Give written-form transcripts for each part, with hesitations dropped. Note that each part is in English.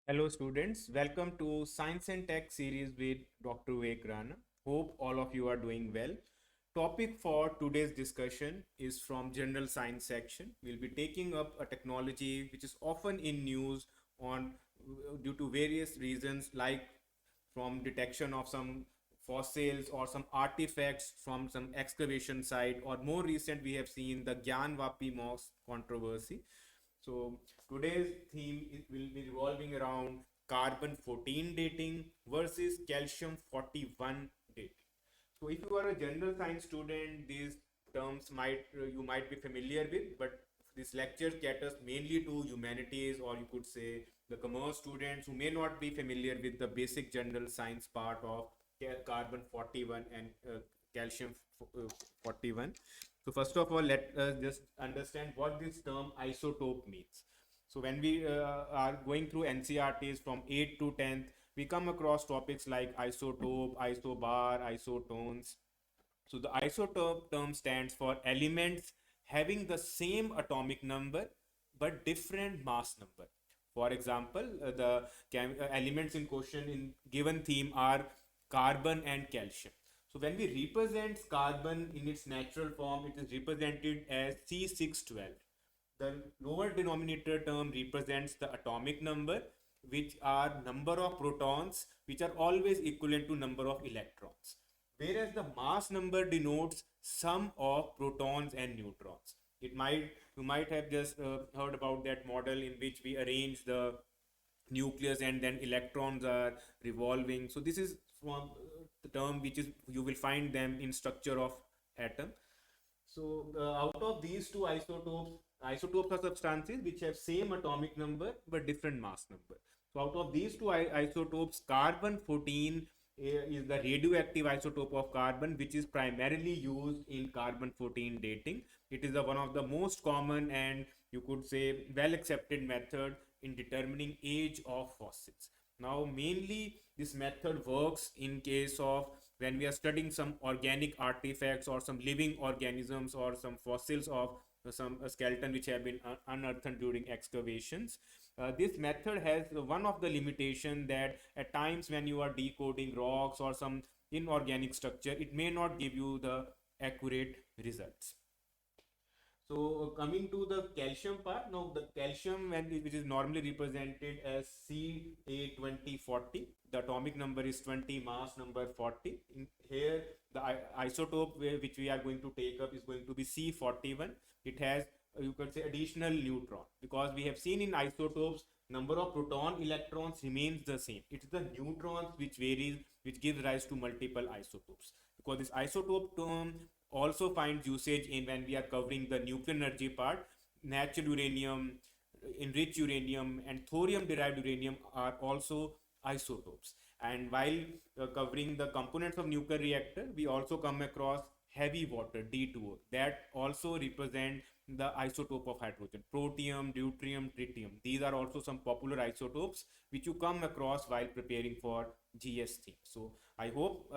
Hello students, welcome to Science and Tech series with Dr. Vivek Rana. Hope all of you are doing well. Topic for today's discussion is from general science section. We'll be taking up a technology which is often in news on due to various reasons like from detection of some fossils or some artifacts from some excavation site, or more recent we have seen the Gyanvapi mosque controversy. So today's theme will be revolving around carbon 14 dating versus calcium 41 dating. So if you are a general science student, these terms might you might be familiar with, but this lecture caters mainly to humanities, or you could say the commerce students who may not be familiar with the basic general science part of carbon 41 and calcium 41. So first of all, let us just understand what this term isotope means. So when we are going through NCRTs from 8th to 10th, we come across topics like isotope, isobar, isotones. So the isotope term stands for elements having the same atomic number but different mass number. For example, the elements in question in given theme are carbon and calcium. So when we represent carbon in its natural form, it is represented as C612. The lower denominator term represents the atomic number, which are number of protons, which are always equivalent to number of electrons. Whereas the mass number denotes sum of protons and neutrons. You might have just heard about that model in which we arrange the nucleus and then electrons are revolving. So this is from the term which is you will find them in structure of atom. So out of these two isotopes are substances which have same atomic number but different mass number. So out of these two isotopes, carbon 14 is the radioactive isotope of carbon, which is primarily used in carbon 14 dating. It is one of the most common and you could say well accepted method in determining age of fossils. Now, mainly this method works in case of when we are studying some organic artifacts or some living organisms or some fossils of some skeleton which have been unearthed during excavations. This method has one of the limitation that at times when you are decoding rocks or some inorganic structure, it may not give you the accurate results. So coming to the calcium part, now the calcium which is normally represented as Ca2040, the atomic number is 20, mass number 40. In here, the isotope which we are going to take up is going to be C41. It has you could say additional neutron, because we have seen in isotopes number of proton electrons remains the same. It's the neutrons which varies, which gives rise to multiple isotopes. Because this isotope term also finds usage in when we are covering the nuclear energy part. Natural uranium, enriched uranium, and thorium derived uranium are also isotopes. And while covering the components of nuclear reactor, we also come across heavy water, D2O, that also represent the isotope of hydrogen. Protium, deuterium, tritium, these are also some popular isotopes which you come across while preparing for GS theme. So I hope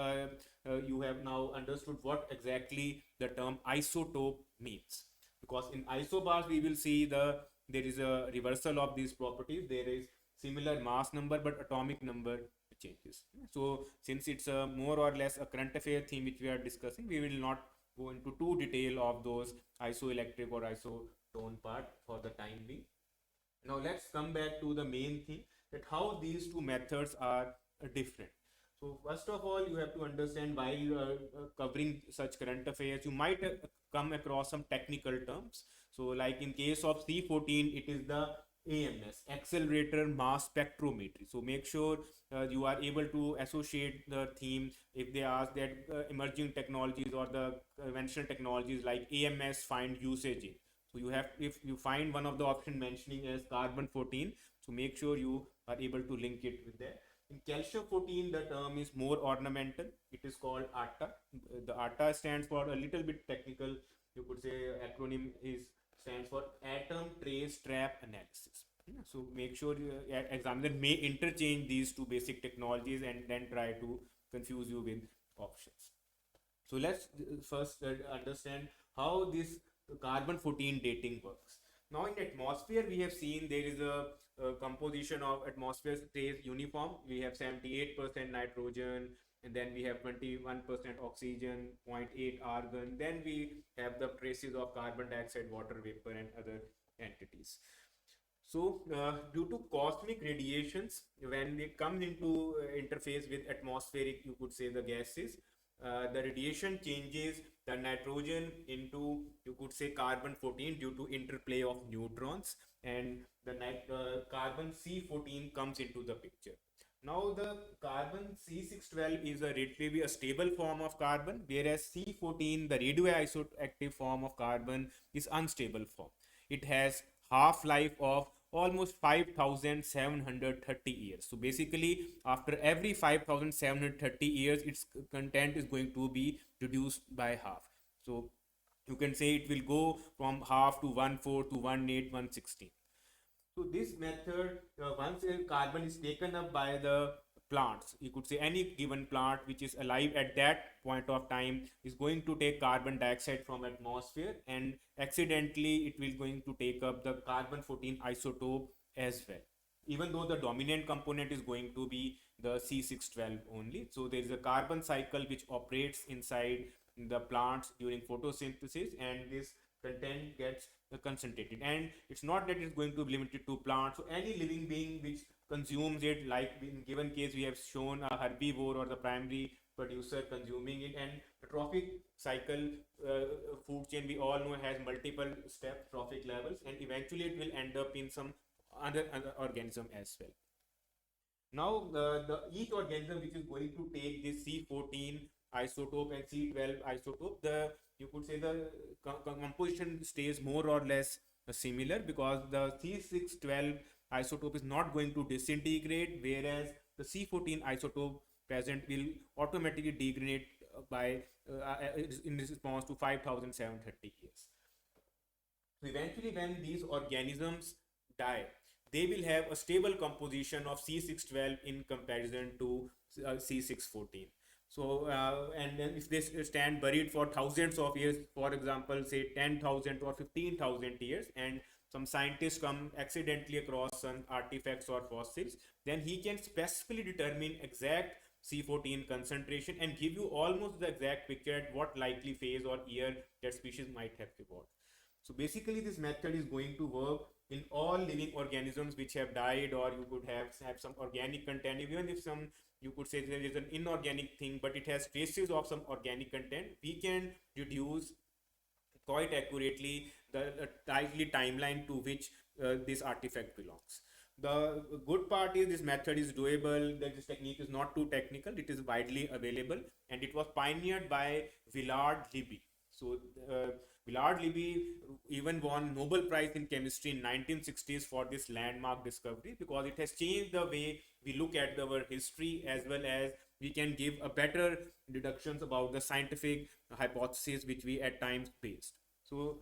you have now understood what exactly the term isotope means, because in isobars we will see there is a reversal of these properties. There is similar mass number but atomic number changes. So since it's a more or less a current affair theme which we are discussing, we will not go into too detail of those isoelectric or isotone part for the time being. Now let's come back to the main thing, that how these two methods are different. So first of all, you have to understand while covering such current affairs, you might come across some technical terms. So like in case of C14, it is the AMS, accelerator mass spectrometry. So make sure you are able to associate the theme if they ask that emerging technologies or the conventional technologies like AMS find usage in. So you have, if you find one of the option mentioning as carbon 14, so make sure you are able to link it with that. In calcium 14, the term is more ornamental. It is called ATA. The ATA stands for a little bit technical. You could say acronym is stands for atom trace trap analysis. So make sure examiner may interchange these two basic technologies and then try to confuse you with options. So let's first understand how this carbon 14 dating works. Now in atmosphere we have seen there is a composition of atmosphere stays uniform. We have 78% nitrogen, and then we have 21% oxygen, 0.8 argon. Then we have the traces of carbon dioxide, water vapor, and other entities. So, due to cosmic radiations, when it comes into interface with atmospheric, you could say the gases, the radiation changes the nitrogen into, you could say, carbon 14 due to interplay of neutrons, and the carbon C14 comes into the picture. Now, the carbon C612 is a relatively a stable form of carbon, whereas C14, the radioisoactive form of carbon, is unstable form. It has half-life of almost 5730 years. So basically, after every 5730 years, its content is going to be reduced by half. So you can say it will go from half to 1/4 to 1/8, 1/16. So this method, once a carbon is taken up by the plants, you could say any given plant which is alive at that point of time is going to take carbon dioxide from atmosphere, and accidentally it will going to take up the carbon 14 isotope as well, even though the dominant component is going to be the C612 only. So there is a carbon cycle which operates inside the plants during photosynthesis, and this content gets concentrated. And it's not that it's going to be limited to plants. So any living being which consumes it, like in given case we have shown a herbivore or the primary producer consuming it, and the trophic cycle food chain we all know has multiple step trophic levels, and eventually it will end up in some other organism as well. Now, the each organism which is going to take this C14 isotope and C12 isotope, the you could say the composition stays more or less similar, because the C612 isotope is not going to disintegrate, whereas the C14 isotope present will automatically degrade by in response to 5730 years. So eventually, when these organisms die, they will have a stable composition of C612 in comparison to C614. So, and then if they stand buried for thousands of years, for example, say 10,000 or 15,000 years, and some scientists come accidentally across some artifacts or fossils, then he can specifically determine exact C14 concentration and give you almost the exact picture at what likely phase or year that species might have evolved. So basically, this method is going to work in all living organisms which have died, or you could have some organic content. Even if some, you could say there is an inorganic thing, but it has traces of some organic content, we can deduce quite accurately the tightly timeline to which this artifact belongs. The good part is this method is doable. This technique is not too technical. It is widely available, and it was pioneered by Willard Libby. So Willard Libby even won Nobel Prize in Chemistry in 1960s for this landmark discovery, because it has changed the way we look at our history, as well as we can give a better deductions about the scientific hypotheses which we at times based. So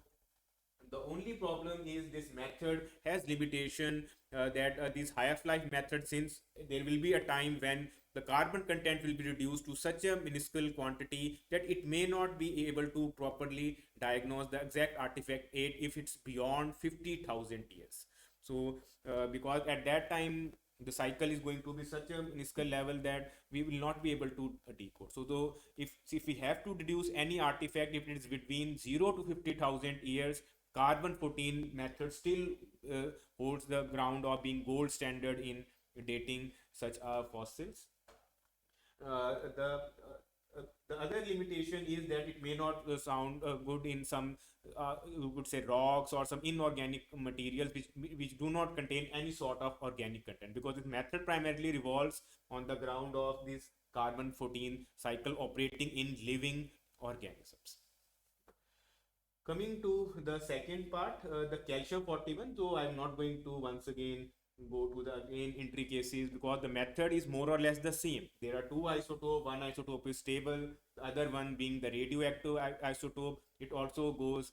the only problem is this method has limitation, that these half-life methods, since there will be a time when the carbon content will be reduced to such a minuscule quantity that it may not be able to properly diagnose the exact artifact age if it's beyond 50,000 years. So because at that time the cycle is going to be such a minuscule level that we will not be able to decode. So though if we have to deduce any artifact, if it is between 0 to 50,000 years, carbon 14 method still holds the ground of being gold standard in dating such fossils. The other limitation is that it may not sound good in some you could say rocks or some inorganic materials which do not contain any sort of organic content, because this method primarily revolves on the ground of this carbon 14 cycle operating in living organisms. Coming to the second part, the calcium 41. So I'm not going to once again go to the again intricacies, because the method is more or less the same. There are two isotopes. One isotope is stable, the other one being the radioactive isotope. It also goes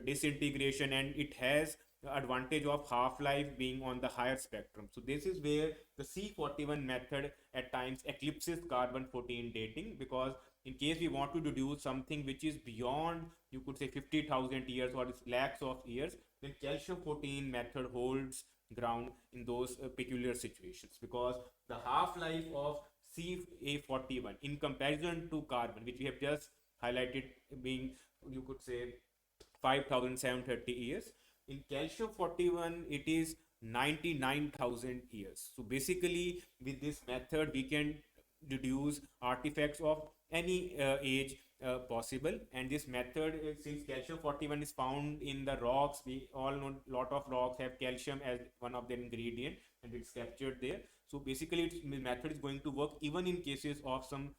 disintegration, and it has the advantage of half-life being on the higher spectrum. So this is where the C41 method at times eclipses carbon 14 dating, because in case we want to deduce something which is beyond, you could say 50,000 years or lakhs of years, then calcium 14 method holds ground in those peculiar situations, because the half-life of CA41 in comparison to carbon, which we have just highlighted, being, you could say, 5,730 years. In calcium 41, it is 99,000 years. So basically, with this method, we can deduce artifacts of any age possible. And this method, since calcium 41 is found in the rocks, we all know a lot of rocks have calcium as one of their ingredient, and it's captured there. So basically, its method is going to work even in cases of some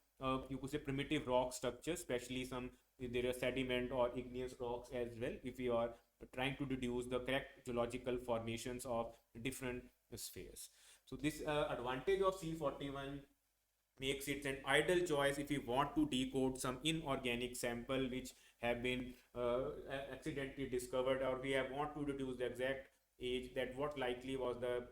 you could say primitive rock structures, especially some, if there are sediment or igneous rocks as well, if we are trying to deduce the correct geological formations of different spheres. So this advantage of C41 makes it an ideal choice if we want to decode some inorganic sample which have been accidentally discovered, or we have want to deduce the exact age, that what likely was the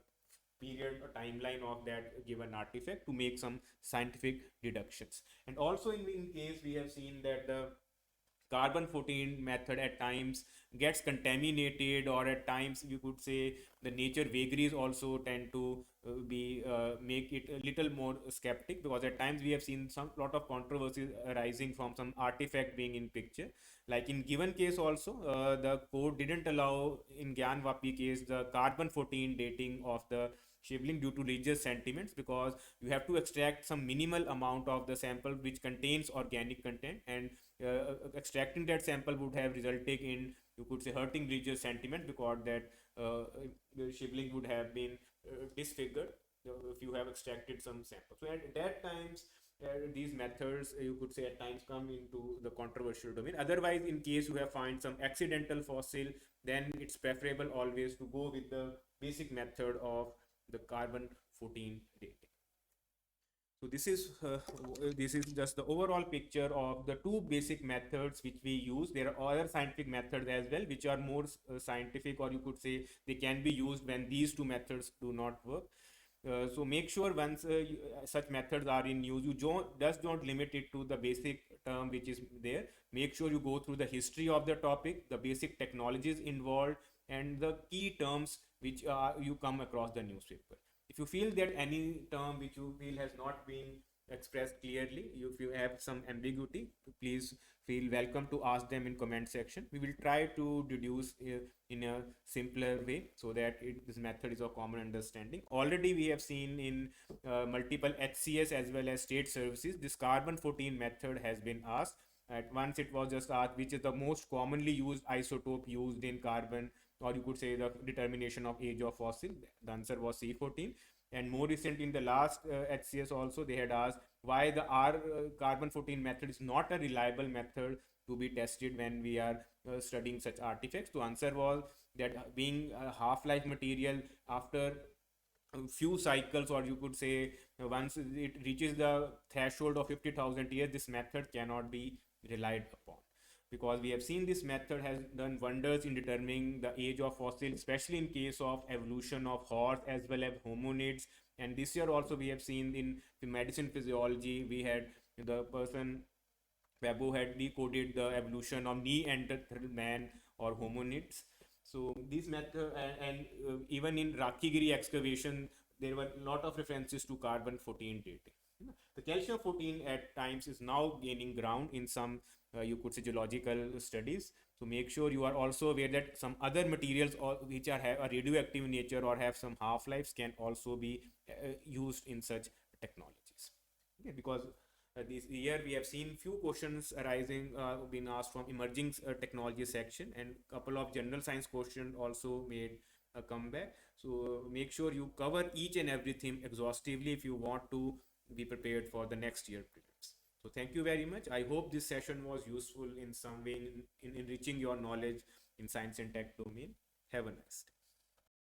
period or timeline of that given artifact, to make some scientific deductions. And also in case we have seen that the carbon 14 method at times gets contaminated, or at times you could say the nature vagaries also tend to be make it a little more skeptic, because at times we have seen some lot of controversies arising from some artifact being in picture. Like in given case also, the code didn't allow in Gyan Vapi case the carbon 14 dating of the shivling due to religious sentiments, because you have to extract some minimal amount of the sample which contains organic content, and extracting that sample would have resulted in, you could say, hurting religious sentiment, because that the shivling would have been disfigured if you have extracted some sample. So at that times, these methods, you could say, at times come into the controversial domain. Otherwise, in case you have find some accidental fossil, then it's preferable always to go with the basic method of the carbon 14 dating. So this is just the overall picture of the two basic methods which we use. There are other scientific methods as well, which are more scientific, or you could say they can be used when these two methods do not work. So make sure once such methods are in use, you don't limit it to the basic term which is there. Make sure you go through the history of the topic, the basic technologies involved, and the key terms which you come across the newspaper. If you feel that any term which you feel has not been expressed clearly, if you have some ambiguity, please feel welcome to ask them in comment section. We will try to deduce in a simpler way, so that this method is of common understanding. Already we have seen in multiple HCS as well as state services, this carbon 14 method has been asked. At once it was just asked which is the most commonly used isotope used in carbon, or you could say the determination of age of fossil. The answer was C14. And more recently, in the last HCS also, they had asked why the carbon 14 method is not a reliable method to be tested when we are studying such artifacts. The answer was that being a half-life material, after a few cycles, or you could say once it reaches the threshold of 50,000 years, this method cannot be relied upon, because we have seen this method has done wonders in determining the age of fossils, especially in case of evolution of horse as well as hominids. And this year also we have seen in the medicine physiology, we had the person Webo had decoded the evolution of Neanderthal man or hominids. So this method, and even in Rakigiri excavation, there were a lot of references to carbon 14 dating. The calcium 14 at times is now gaining ground in some, you could say, geological studies. So make sure you are also aware that some other materials which are have a radioactive nature or have some half-lives can also be used in such technologies. Okay, because this year we have seen few questions arising, being asked from emerging technology section, and couple of general science questions also made a comeback. So make sure you cover each and everything exhaustively if you want to be prepared for the next year prelims. So thank you very much. I hope this session was useful in some way in enriching your knowledge in science and tech domain. Have a nice day.